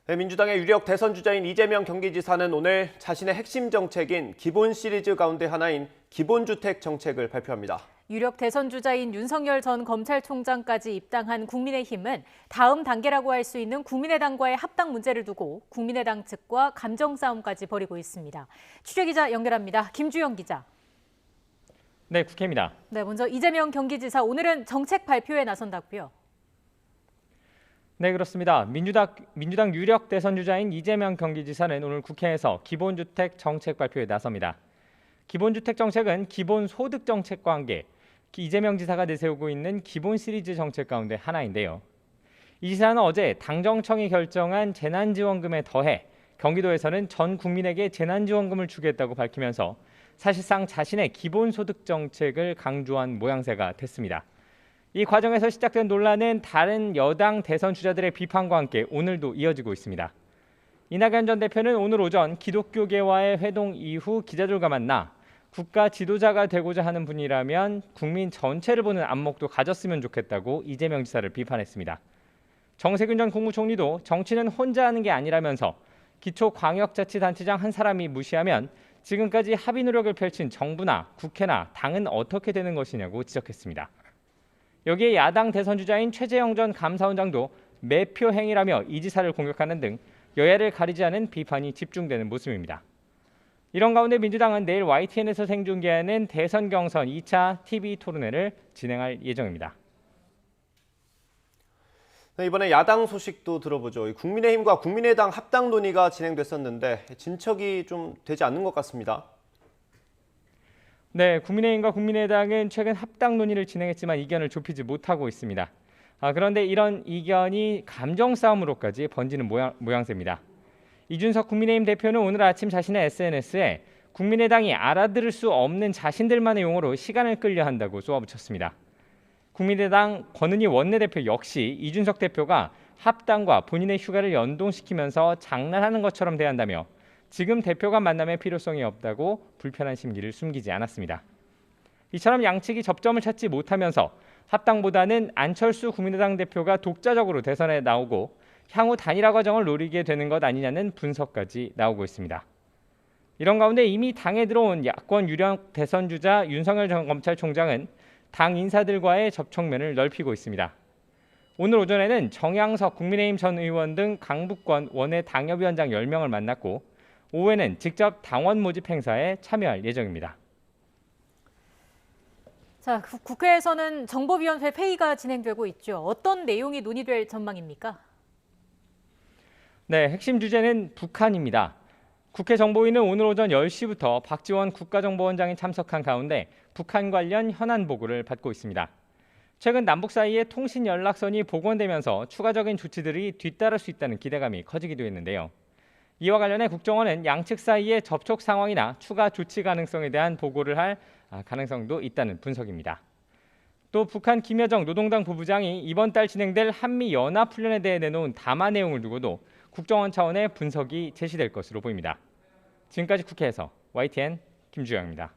네, 민주당의 유력 대선 주자인 이재명 경기지사는 오늘 자신의 핵심 정책인 기본 시리즈 가운데 하나인 기본주택 정책을 발표합니다. 유력 대선 주자인 윤석열 전 검찰총장까지 입당한 국민의힘은 다음 단계라고 할 수 있는 국민의당과의 합당 문제를 두고 국민의당 측과 감정 싸움까지 벌이고 있습니다. 취재기자 연결합니다. 김주영 기자. 네, 국회입니다. 네, 먼저 이재명 경기지사 오늘은 정책 발표에 나선다고요. 네, 그렇습니다. 민주당 유력 대선 주자인 이재명 경기지사는 오늘 국회에서 기본주택 정책 발표에 나섭니다. 기본주택 정책은 기본소득 정책과 함께 이재명 지사가 내세우고 있는 기본 시리즈 정책 가운데 하나인데요. 이 지사는 어제 당정청이 결정한 재난지원금에 더해 경기도에서는 전 국민에게 재난지원금을 주겠다고 밝히면서 사실상 자신의 기본소득 정책을 강조한 모양새가 됐습니다. 이 과정에서 시작된 논란은 다른 여당 대선 주자들의 비판과 함께 오늘도 이어지고 있습니다. 이낙연 전 대표는 오늘 오전 기독교계와의 회동 이후 기자들과 만나 국가 지도자가 되고자 하는 분이라면 국민 전체를 보는 안목도 가졌으면 좋겠다고 이재명 지사를 비판했습니다. 정세균 전 국무총리도 정치는 혼자 하는 게 아니라면서 기초광역자치단체장 한 사람이 무시하면 지금까지 합의 노력을 펼친 정부나 국회나 당은 어떻게 되는 것이냐고 지적했습니다. 여기에 야당 대선 주자인 최재형 전 감사원장도 매표 행위라며 이 지사를 공격하는 등 여야를 가리지 않은 비판이 집중되는 모습입니다. 이런 가운데 민주당은 내일 YTN에서 생중계하는 대선 경선 2차 TV 토론회를 진행할 예정입니다. 네, 이번에 야당 소식도 들어보죠. 국민의힘과 국민의당 합당 논의가 진행됐었는데 진척이 좀 되지 않는 것 같습니다. 네, 국민의힘과 국민의당은 최근 합당 논의를 진행했지만 이견을 좁히지 못하고 있습니다. 그런데 이런 이견이 감정 싸움으로까지 번지는 모양새입니다. 이준석 국민의힘 대표는 오늘 아침 자신의 SNS에 국민의당이 알아들을 수 없는 자신들만의 용어로 시간을 끌려 한다고 쏘아붙였습니다. 국민의당 권은희 원내대표 역시 이준석 대표가 합당과 본인의 휴가를 연동시키면서 장난하는 것처럼 대한다며 지금 대표 간 만남의 필요성이 없다고 불편한 심기를 숨기지 않았습니다. 이처럼 양측이 접점을 찾지 못하면서 합당보다는 안철수 국민의당 대표가 독자적으로 대선에 나오고 향후 단일화 과정을 노리게 되는 것 아니냐는 분석까지 나오고 있습니다. 이런 가운데 이미 당에 들어온 야권 유력 대선 주자 윤석열 전 검찰총장은 당 인사들과의 접촉면을 넓히고 있습니다. 오늘 오전에는 정양석 국민의힘 전 의원 등 강북권 원외 당협위원장 10명을 만났고 오후에는 직접 당원 모집 행사에 참여할 예정입니다. 자, 국회에서는 정보위원회 회의가 진행되고 있죠. 어떤 내용이 논의될 전망입니까? 네, 핵심 주제는 북한입니다. 국회 정보위는 오늘 오전 10시부터 박지원 국가정보원장이 참석한 가운데 북한 관련 현안 보고를 받고 있습니다. 최근 남북 사이에 통신 연락선이 복원되면서 추가적인 조치들이 뒤따를 수 있다는 기대감이 커지기도 했는데요. 이와 관련해 국정원은 양측 사이의 접촉 상황이나 추가 조치 가능성에 대한 보고를 할 가능성도 있다는 분석입니다. 또 북한 김여정 노동당 부부장이 이번 달 진행될 한미연합훈련에 대해 내놓은 담화 내용을 두고도 국정원 차원의 분석이 제시될 것으로 보입니다. 지금까지 국회에서 YTN 김주영입니다.